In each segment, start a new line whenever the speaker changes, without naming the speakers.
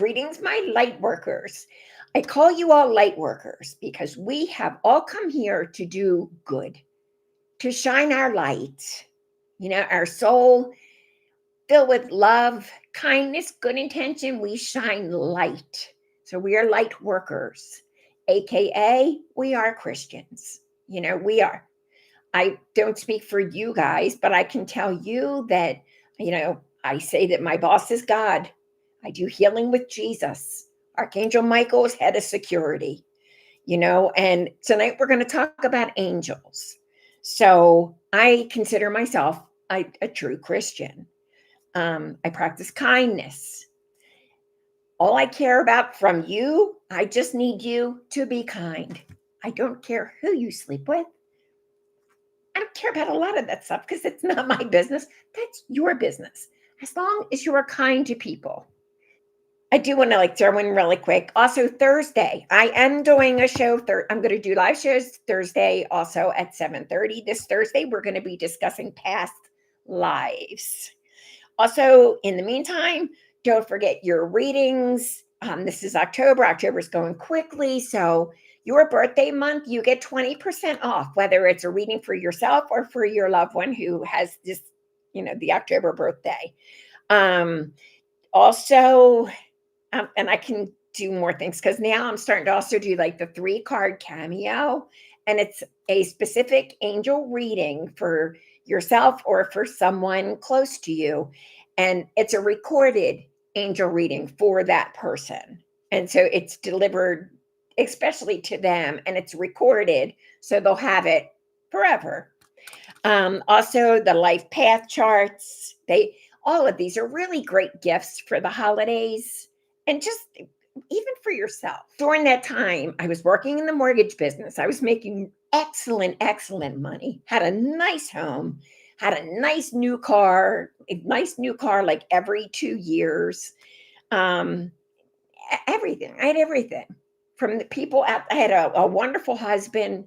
Greetings, my light workers. I call you all light workers because we have all come here to do good, to shine our light, our soul filled with love, kindness, good intention. We shine light. So we are light workers, AKA, we are Christians. We are. I don't speak for you guys, but I can tell you that, I say that my boss is God. I do healing with Jesus. Archangel Michael is head of security, and tonight we're going to talk about angels. So I consider myself a true Christian. I practice kindness. All I care about from you, I just need you to be kind. I don't care who you sleep with. I don't care about a lot of that stuff because it's not my business. That's your business. As long as you are kind to people. I do want to throw in really quick. Also, Thursday, I am doing a show. I'm going to do live shows Thursday, also at 7:30. This Thursday, we're going to be discussing past lives. Also, in the meantime, don't forget your readings. This is October. October is going quickly. So, your birthday month, you get 20% off, whether it's a reading for yourself or for your loved one who has this, the October birthday. Also, and I can do more things because now I'm starting to also do the 3-card cameo, and it's a specific angel reading for yourself or for someone close to you. And it's a recorded angel reading for that person. And so it's delivered especially to them, and it's recorded so they'll have it forever. Also, the life path charts. All of these are really great gifts for the holidays and just even for yourself. During that time, I was working in the mortgage business. I was making excellent money, had a nice home, had a nice new car like every 2 years. Everything. I had everything from the people out. I had a wonderful husband.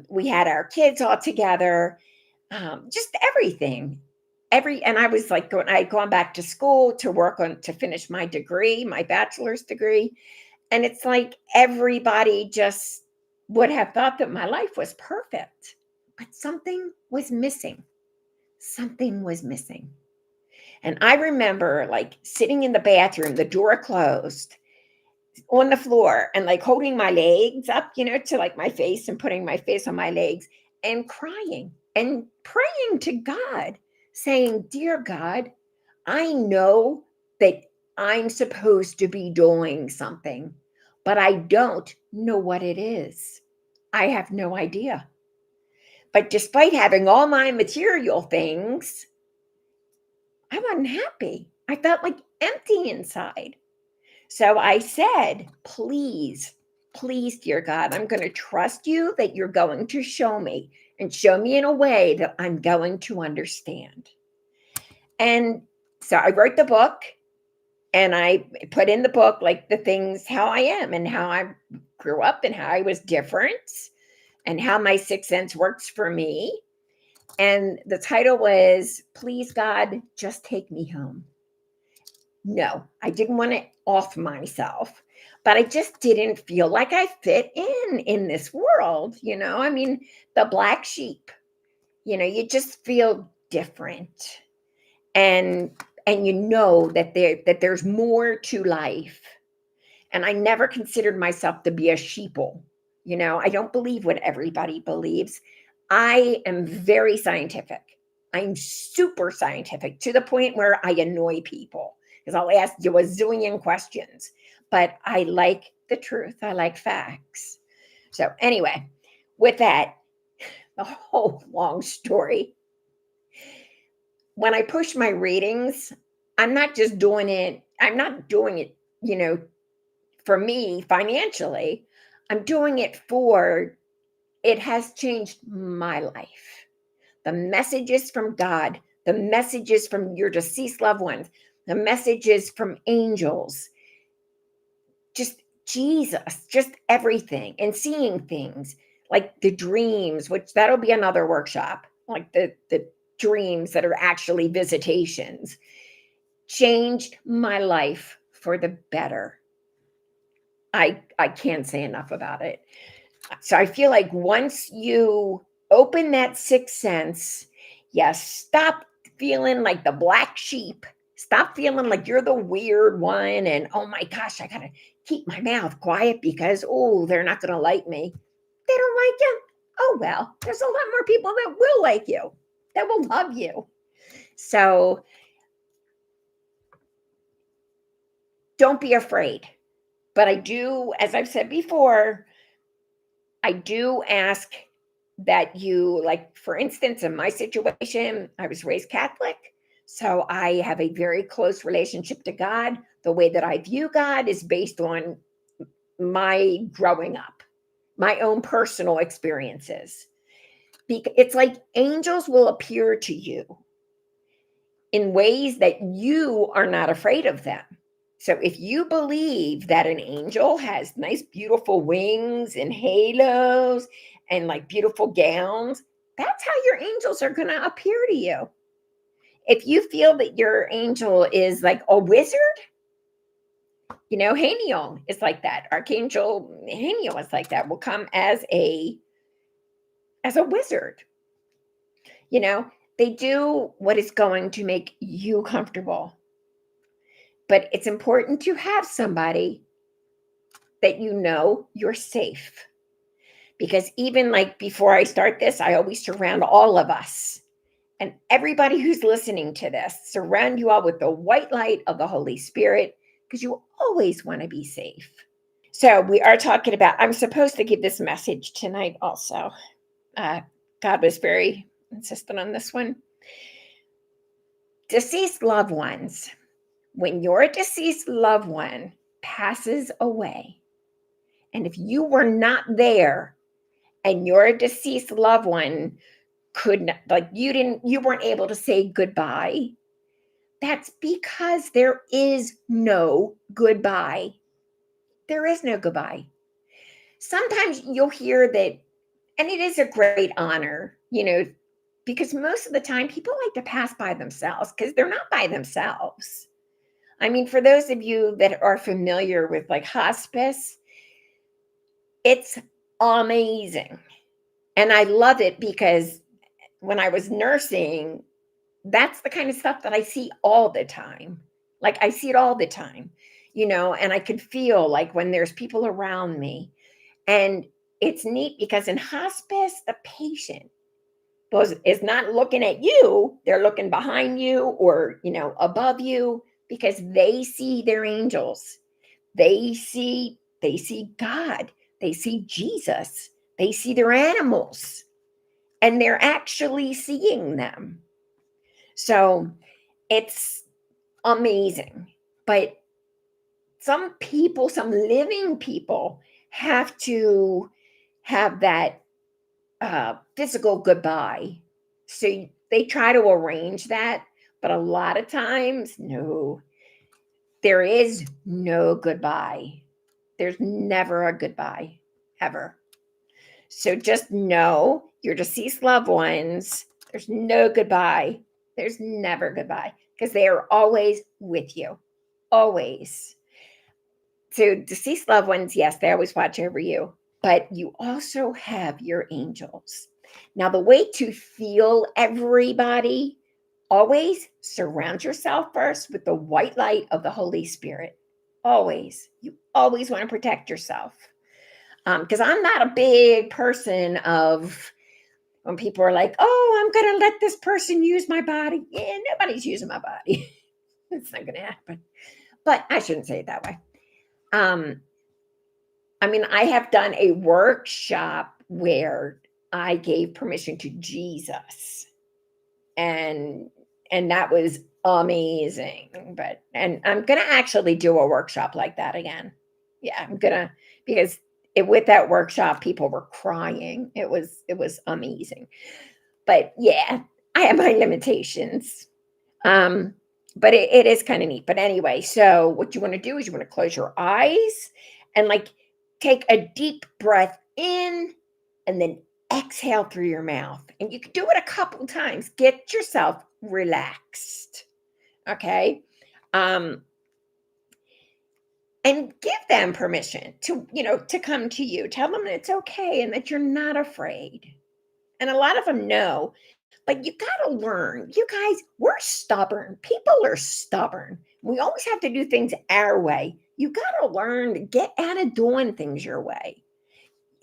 We had our kids all together. Just everything. And I was I'd gone back to school to work to finish my degree, my bachelor's degree. And it's like everybody just would have thought that my life was perfect, but something was missing. Something was missing. And I remember sitting in the bathroom, the door closed, on the floor, and holding my legs up, to my face and putting my face on my legs and crying and praying to God, saying, "Dear God, I know that I'm supposed to be doing something, but I don't know what it is. I have no idea." But despite having all my material things, I wasn't happy. I felt empty inside. So I said, "Please, please, dear God, I'm going to trust you that you're going to show me and show me in a way that I'm going to understand." And so I wrote the book, and I put in the book the things, how I am and how I grew up and how I was different and how my sixth sense works for me. And the title was, "Please, God, just take me home." No, I didn't want to off myself, but I just didn't feel like I fit in this world. I mean, the black sheep, you just feel different. And that there's more to life. And I never considered myself to be a sheeple. I don't believe what everybody believes. I am very scientific. I'm super scientific to the point where I annoy people because I'll ask you a zillion questions, but I like the truth. I like facts. So anyway, with that, the whole long story. When I push my readings, I'm not doing it, for me financially. I'm doing it it has changed my life. The messages from God, the messages from your deceased loved ones, the messages from angels, just Jesus, just everything, and seeing things like the dreams, which that'll be another workshop, like the dreams that are actually visitations, changed my life for the better. I can't say enough about it. So I feel like once you open that sixth sense, yeah, stop feeling like the black sheep. Stop feeling like you're the weird one. And oh my gosh, I got to keep my mouth quiet because, oh, they're not going to like me. They don't like you. Oh, well, there's a lot more people that will like you, that will love you. So don't be afraid. But I do, as I've said before, I do ask that you, like, for instance, in my situation, I was raised Catholic. So I have a very close relationship to God. The way that I view God is based on my growing up, my own personal experiences. It's like angels will appear to you in ways that you are not afraid of them. So if you believe that an angel has nice, beautiful wings and halos and like beautiful gowns, that's how your angels are going to appear to you. If you feel that your angel is like a wizard, Haniel is like that. Archangel Haniel is like that. Will come as a wizard. They do what is going to make you comfortable. But it's important to have somebody that you're safe. Because even like before I start this, I always surround all of us and everybody who's listening to this, surround you all with the white light of the Holy Spirit, because you always want to be safe. So we are talking about, I'm supposed to give this message tonight also. God was very insistent on this one. Deceased loved ones. When your deceased loved one passes away, and if you were not there and your deceased loved one could not, like you weren't able to say goodbye, that's because there is no goodbye. There is no goodbye. Sometimes you'll hear that, and it is a great honor, because most of the time people like to pass by themselves because they're not by themselves. I mean, for those of you that are familiar with like hospice, it's amazing. And I love it because when I was nursing, that's the kind of stuff that I see all the time. Like I see it all the time, and I could feel like when there's people around me. And it's neat because in hospice, the patient is not looking at you. They're looking behind you or, above you because they see their angels. They see God. They see Jesus. They see their animals and they're actually seeing them. So it's amazing. But some people, some living people have to have that physical goodbye. So they try to arrange that. But a lot of times, no, there is no goodbye. There's never a goodbye, ever. So just know your deceased loved ones, there's no goodbye. There's never goodbye because they are always with you. Always. So deceased loved ones, yes, they always watch over you, but you also have your angels. Now, the way to feel everybody, always surround yourself first with the white light of the Holy Spirit. Always. You always want to protect yourself. Because I'm not a big person of when people are like, oh, I'm going to let this person use my body. Yeah, nobody's using my body. It's not going to happen. But I shouldn't say it that way. I mean, I have done a workshop where I gave permission to Jesus. And that was amazing. And I'm going to actually do a workshop like that again. Yeah, I'm going to, because with that workshop, people were crying. It was amazing. But yeah, I have my limitations. But it is kind of neat. But anyway, so what you want to do is you want to close your eyes and like take a deep breath in and then exhale through your mouth. And you can do it a couple times. Get yourself relaxed. Okay. and give them permission to come to you. Tell them that it's okay and that you're not afraid. And a lot of them know, but you got to learn. You guys, we're stubborn. People are stubborn. We always have to do things our way. You got to learn to get out of doing things your way.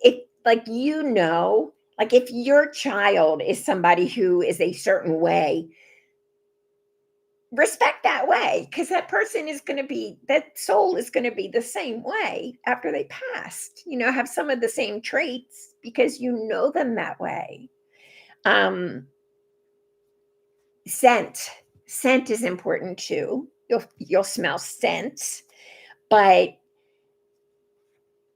If, like if your child is somebody who is a certain way, respect that way, because that soul is going to be the same way after they passed, have some of the same traits because you know them that way. um scent is important too. You'll smell scents, but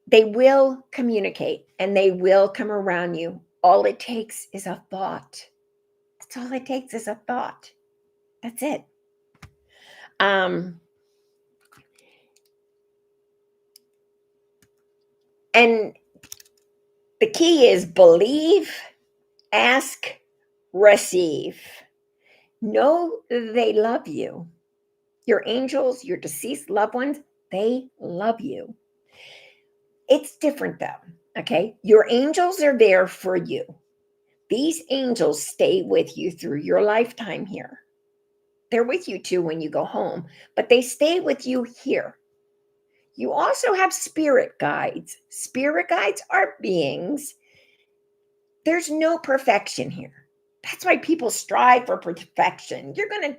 they will communicate and they will come around you. All it takes is a thought. That's all it takes is a thought. That's it. And the key is believe, ask, receive. Know they love you. Your angels, your deceased loved ones, they love you. It's different though, okay? Your angels are there for you. These angels stay with you through your lifetime here. They're with you too when you go home, but they stay with you here. You also have spirit guides. Spirit guides are beings. There's no perfection here. That's why people strive for perfection. You're going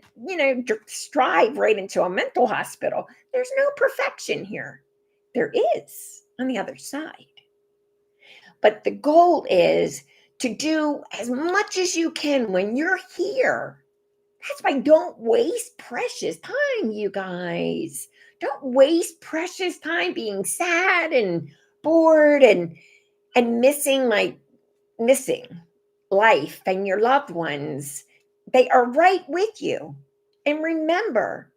to, strive right into a mental hospital. There's no perfection here. There is on the other side. But the goal is to do as much as you can when you're here. That's why don't waste precious time, you guys. Don't waste precious time being sad and bored and missing life and your loved ones. They are right with you. And remember,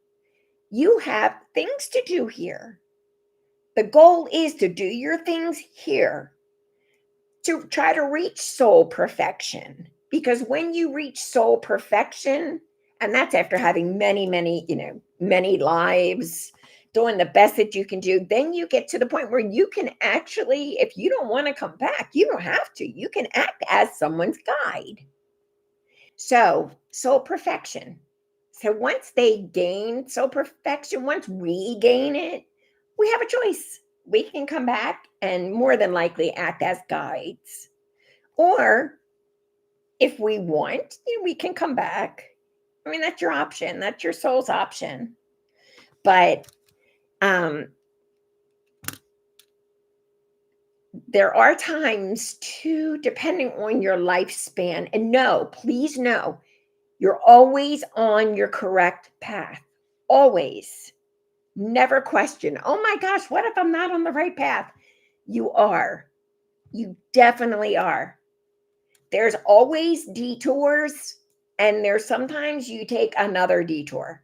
you have things to do here. The goal is to do your things here, to try to reach soul perfection. Because when you reach soul perfection, and that's after having many lives, doing the best that you can do, then you get to the point where you can actually, if you don't want to come back, you don't have to. You can act as someone's guide. So, soul perfection. So once they gain soul perfection, once we gain it, we have a choice. We can come back and more than likely act as guides. Or if we want, we can come back. I mean, that's your option. That's your soul's option. But there are times too, depending on your lifespan. And please know, you're always on your correct path. Always. Never question, oh my gosh, what if I'm not on the right path? You are. You definitely are. There's always detours, and there's sometimes you take another detour.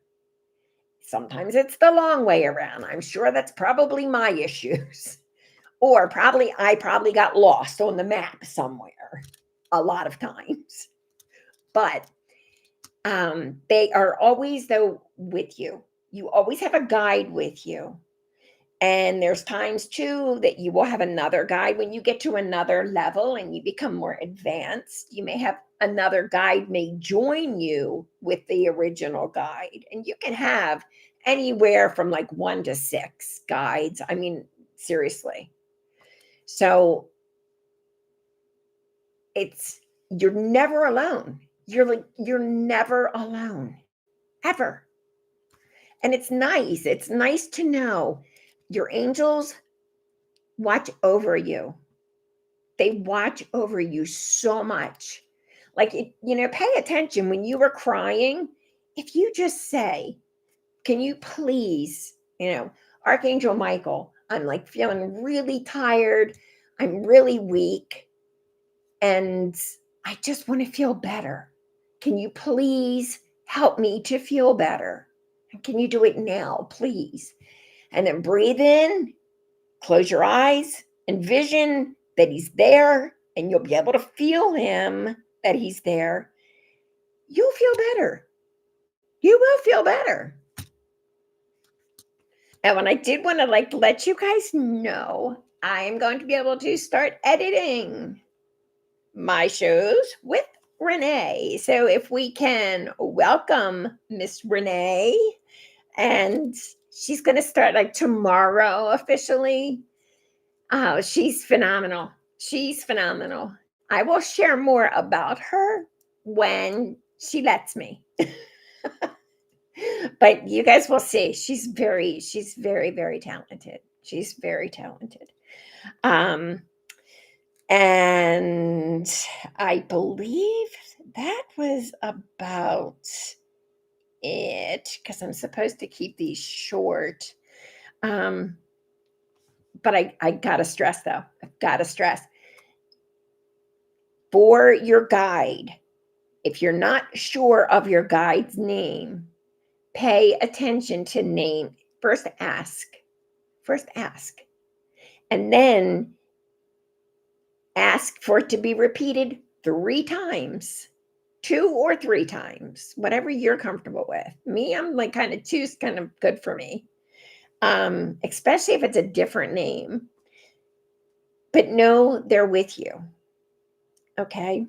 Sometimes it's the long way around. I'm sure that's probably my issues. Or I probably got lost on the map somewhere a lot of times. But they are always, though, with you. You always have a guide with you. And there's times too that you will have another guide when you get to another level and you become more advanced. You may have another guide may join you with the original guide. And you can have anywhere from like 1 to 6 guides. I mean, seriously. So you're never alone. You're never alone, ever. And it's nice. It's nice to know your angels watch over you. They watch over you so much. Like, pay attention when you were crying. If you just say, can you please, Archangel Michael, I'm like feeling really tired. I'm really weak. And I just want to feel better. Can you please help me to feel better? Can you do it now, please? And then breathe in, close your eyes, envision that he's there, and you'll be able to feel him, that he's there. You'll feel better. You will feel better. And I did want to like let you guys know I am going to be able to start editing my shows with Renee. So if we can welcome Miss Renee, and she's going to start like tomorrow officially. Oh, she's phenomenal. She's phenomenal. I will share more about her when she lets me. But you guys will see. She's very, very talented. She's very talented. Um, and I believe that was about it because I'm supposed to keep these short. Um, but I gotta stress though, I've gotta stress for your guide, if you're not sure of your guide's name, pay attention to name. First ask, and then ask for it to be repeated 3 times, 2 or 3 times, whatever you're comfortable with. Me, I'm like kind of two's kind of good for me. Especially if it's a different name. But know they're with you. Okay.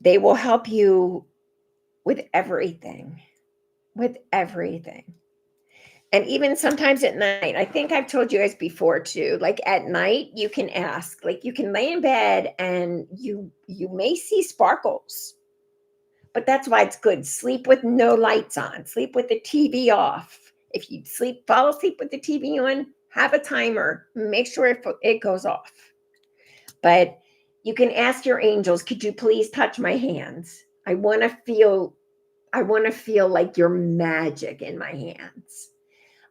They will help you with everything, with everything. And even sometimes at night, I think I've told you guys before too, like at night, you can ask, like you can lay in bed and you may see sparkles, but that's why it's good. Sleep with no lights on, sleep with the TV off. If you fall asleep with the TV on, have a timer, make sure it goes off. But you can ask your angels, could you please touch my hands? I want to feel like you're magic in my hands.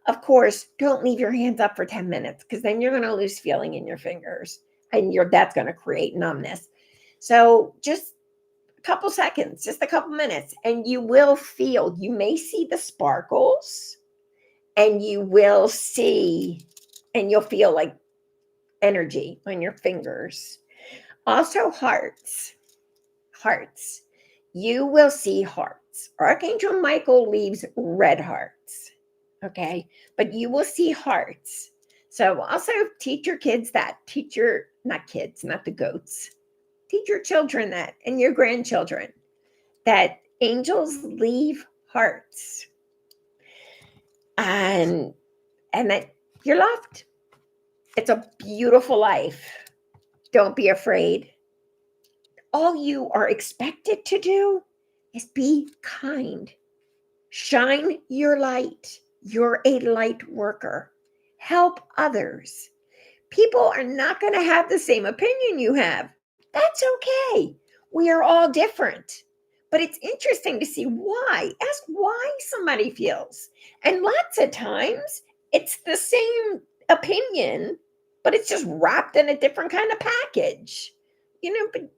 Of course, don't leave your hands up for 10 minutes because then you're going to lose feeling in your fingers and that's going to create numbness. So just a couple seconds, just a couple minutes, and you may see the sparkles, and you'll feel like energy on your fingers. Also hearts. You will see hearts. Archangel Michael leaves red hearts. Okay. But you will see hearts. So also teach your kids that. Not the goats. Teach your children that and your grandchildren that angels leave hearts. And that you're loved. It's a beautiful life. Don't be afraid. All you are expected to do is be kind. Shine your light. You're a light worker. Help others. People are not going to have the same opinion you have. That's okay. We are all different. But it's interesting to see why. Ask why somebody feels. And lots of times it's the same opinion, but it's just wrapped in a different kind of package. But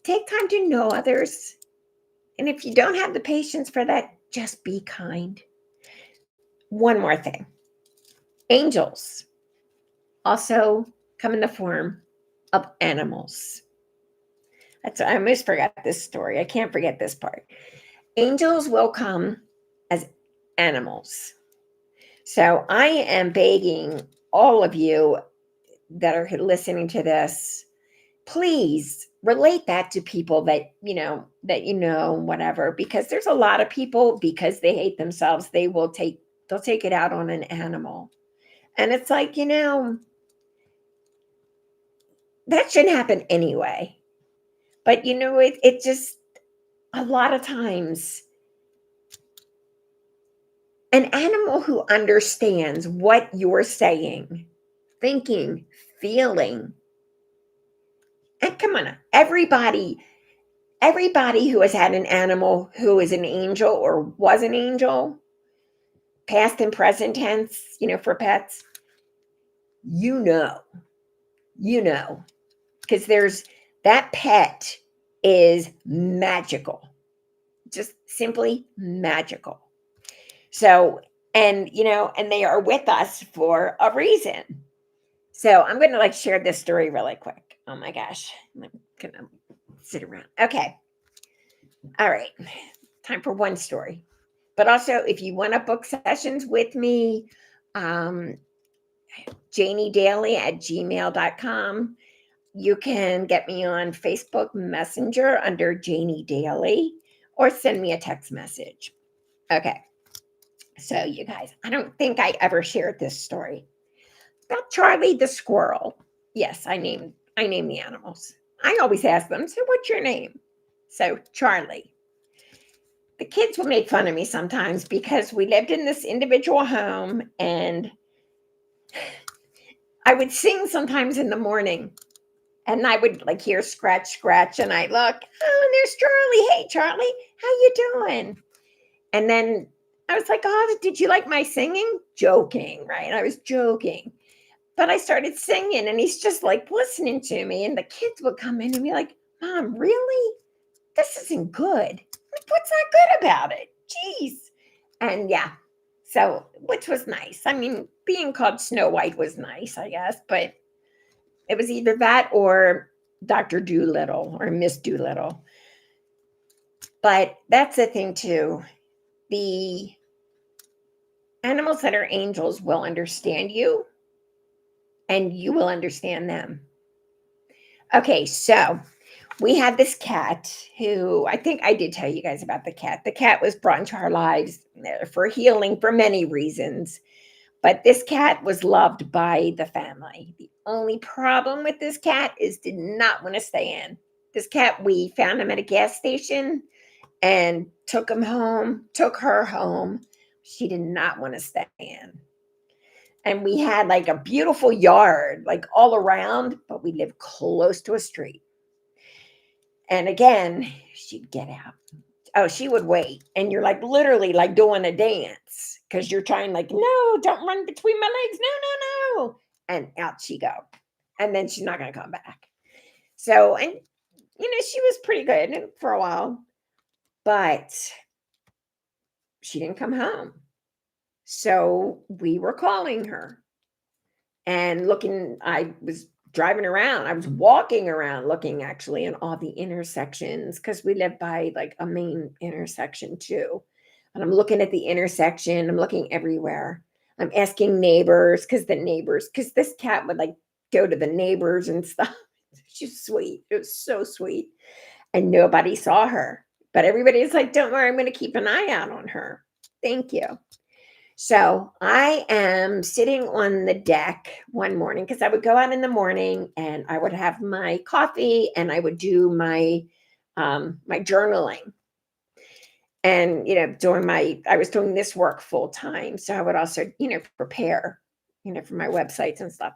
take time to know others. And if you don't have the patience for that, just be kind. One more thing. Angels also come in the form of animals. I almost forgot this story. I can't forget this part. Angels will come as animals. So I am begging all of you that are listening to this, please relate that to people that whatever, because there's a lot of people, because they hate themselves, they'll take it out on an animal. And it's like, that shouldn't happen anyway. But it just, a lot of times, an animal who understands what you're saying, thinking, feeling, and come on, everybody who has had an animal who is an angel or was an angel, past and present tense, for pets, because that pet is magical, just simply magical. So, and they are with us for a reason. So I'm going to share this story really quick. Oh my gosh. I'm going to sit around. Okay. All right. Time for one story. But also, if you want to book sessions with me, um, janiedaily@gmail.com. You can get me on Facebook Messenger under Janie Daily or send me a text message. Okay. So, you guys, I don't think I ever shared this story about Charlie the squirrel. Yes, I name the animals. I always ask them, so what's your name? So, Charlie. The kids would make fun of me sometimes because we lived in this individual home and I would sing sometimes in the morning and I would like hear scratch, scratch, and I look, oh, and there's Charlie. Hey, Charlie, how you doing? And then I was like, oh, did you like my singing? Joking, right? I was joking. But I started singing and he's just like listening to me. And the kids would come in and be like, Mom, really? This isn't good. What's not good about it? Jeez. And yeah, so which was nice. I mean, being called Snow White was nice, I guess, but it was either that or Dr. Doolittle or Miss Doolittle. But that's the thing too. The animals that are angels will understand you and you will understand them. Okay, so we had this cat who I think I did tell you guys about the cat. The cat was brought into our lives for healing for many reasons. But this cat was loved by the family. The only problem with this cat is did not want to stay in. This cat, we found him at a gas station and took him home, took her home. She did not want to stay in. And we had like a beautiful yard, like all around, but we lived close to a street. And again, she'd get out. Oh, she would wait. And you're like literally like doing a dance because you're trying, like, no, don't run between my legs. No, no, no. And out she go. And then she's not going to come back. So, and she was pretty good for a while, but she didn't come home. So we were calling her and looking. I was driving around. I was walking around looking actually in all the intersections because we live by like a main intersection too. And I'm looking at the intersection, I'm looking everywhere. I'm asking neighbors because this cat would like go to the neighbors and stuff. She's sweet. It was so sweet. And nobody saw her. But everybody's like, don't worry, I'm going to keep an eye out on her. Thank you. So I am sitting on the deck one morning because I would go out in the morning and I would have my coffee and I would do my my journaling. And I was doing this work full time. So I would also, prepare, for my websites and stuff.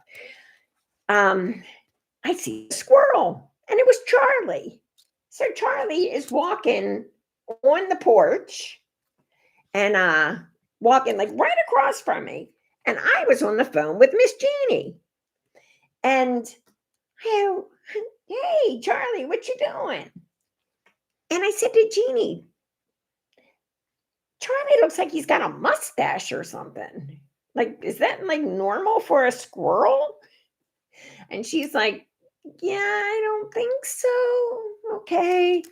I see a squirrel and it was Charlie. So Charlie is walking on the porch and walking like right across from me. And I was on the phone with Miss Jeannie. And hey, Charlie, what you doing? And I said to Jeannie, Charlie looks like he's got a mustache or something. Like, is that like normal for a squirrel? And she's like, yeah, I don't think so. Okay.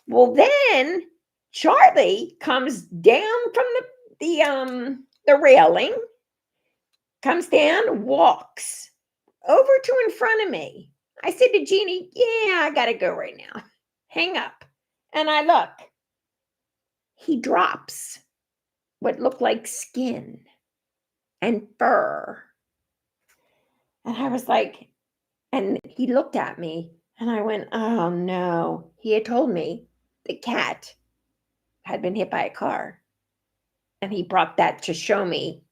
Well, then Charlie comes down from the railing, comes down, walks over to in front of me. I said to Jeannie, yeah, I gotta go right now. Hang up. And I look. He drops what looked like skin and fur. And I was like, and he looked at me and I went, oh no. He had told me the cat had been hit by a car. And he brought that to show me.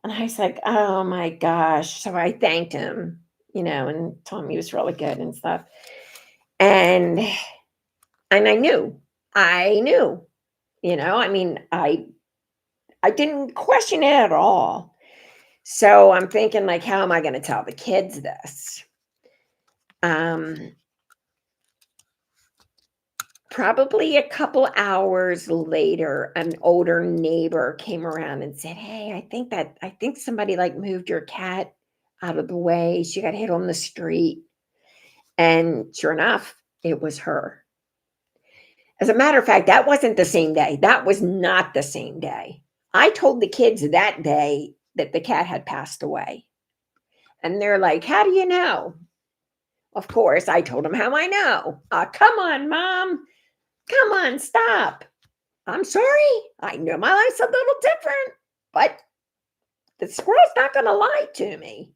And I was like, oh my gosh. So I thanked him, and told him he was really good and stuff. And I knew, I mean, I didn't question it at all. So I'm thinking like, how am I going to tell the kids this? Probably a couple hours later, an older neighbor came around and said, hey, I think somebody like moved your cat out of the way. She got hit on the street. And sure enough, it was her. As a matter of fact, that wasn't the same day. That was not the same day. I told the kids that day that the cat had passed away. And they're like, "How do you know?" Of course, I told them how I know. Come on, mom. Come on, stop. I'm sorry. I know my life's a little different, but the squirrel's not going to lie to me.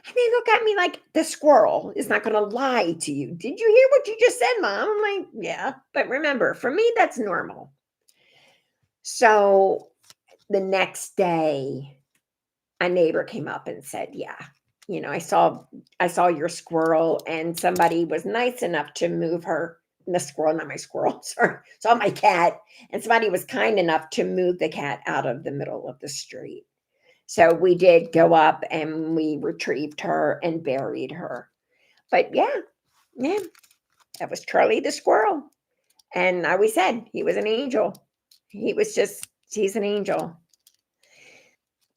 And they look at me like, the squirrel is not going to lie to you. Did you hear what you just said, mom? I'm like, yeah. But remember, for me, that's normal. So the next day, a neighbor came up and said, yeah, I saw your squirrel, and somebody was nice enough to move her. The squirrel, not my squirrel, sorry, saw my cat, and somebody was kind enough to move the cat out of the middle of the street. So we did go up and we retrieved her and buried her. But yeah, that was Charlie the squirrel. And I always said he was an angel. He's an angel.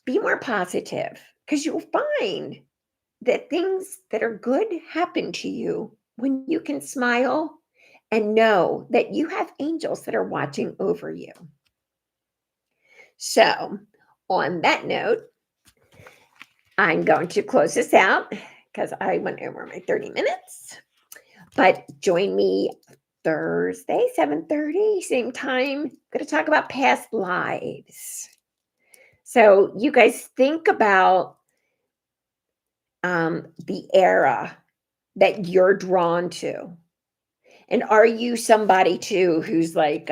Be more positive, because you'll find that things that are good happen to you when you can smile and know that you have angels that are watching over you. So, on that note, I'm going to close this out because I went over my 30 minutes. But join me Thursday, 7:30, same time. I'm going to talk about past lives. So, you guys think about the era that you're drawn to. And are you somebody too who's like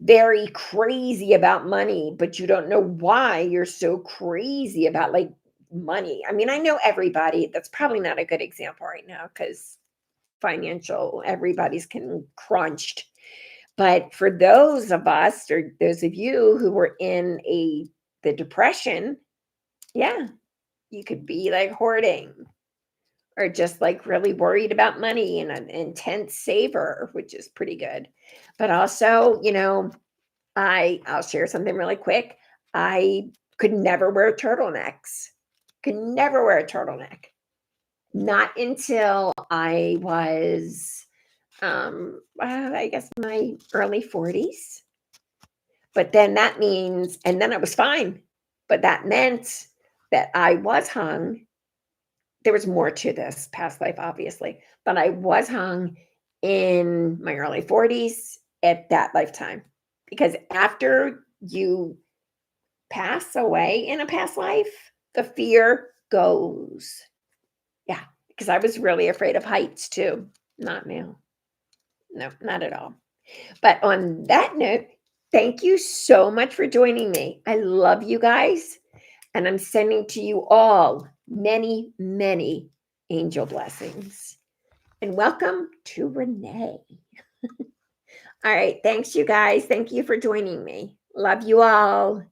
very crazy about money, but you don't know why you're so crazy about like money? I mean, I know everybody, that's probably not a good example right now because financial, everybody's getting crunched. But for those of us, or those of you who were in the depression, yeah, you could be like hoarding, or just like really worried about money and an intense saver, which is pretty good. But also, I'll share something really quick. I could never wear turtlenecks. Could never wear a turtleneck. Not until I was I guess my early 40s. But then that means, and then it was fine. But that meant that I was hung. There was more to this past life, obviously, but I was hung in my early 40s at that lifetime. Because after you pass away in a past life, the fear goes. Yeah, because I was really afraid of heights too. Not now. No, not at all. But on that note, thank you so much for joining me. I love you guys. And I'm sending to you all many, many angel blessings. And welcome to Renee. All right. Thanks, you guys. Thank you for joining me. Love you all.